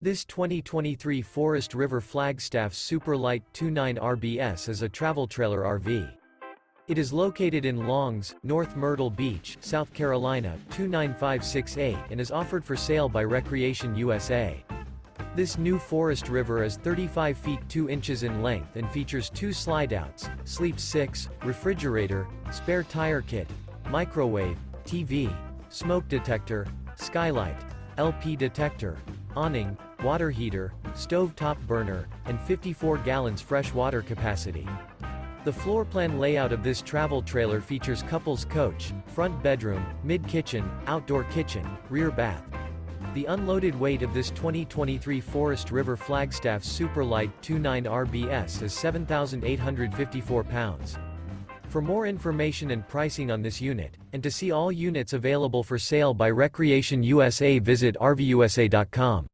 This 2023 Forest River Flagstaff Super Lite 29 RBS is a travel trailer RV. It is located in Longs, North Myrtle Beach, South Carolina, 29568 and is offered for sale by Recreation USA. This new Forest River is 35 feet 2 inches in length and features 2 slideouts, sleeps 6, refrigerator, spare tire kit, microwave, TV, smoke detector, skylight, LP detector, awning, water heater, stove top burner, and 54 gallons fresh water capacity. The floor plan layout of this travel trailer features couples coach, front bedroom, mid-kitchen, outdoor kitchen, rear bath. The unloaded weight of this 2023 Forest River Flagstaff Super Lite 29 RBS is 7,854 pounds. For more information and pricing on this unit, and to see all units available for sale by Recreation USA, visit RVUSA.com.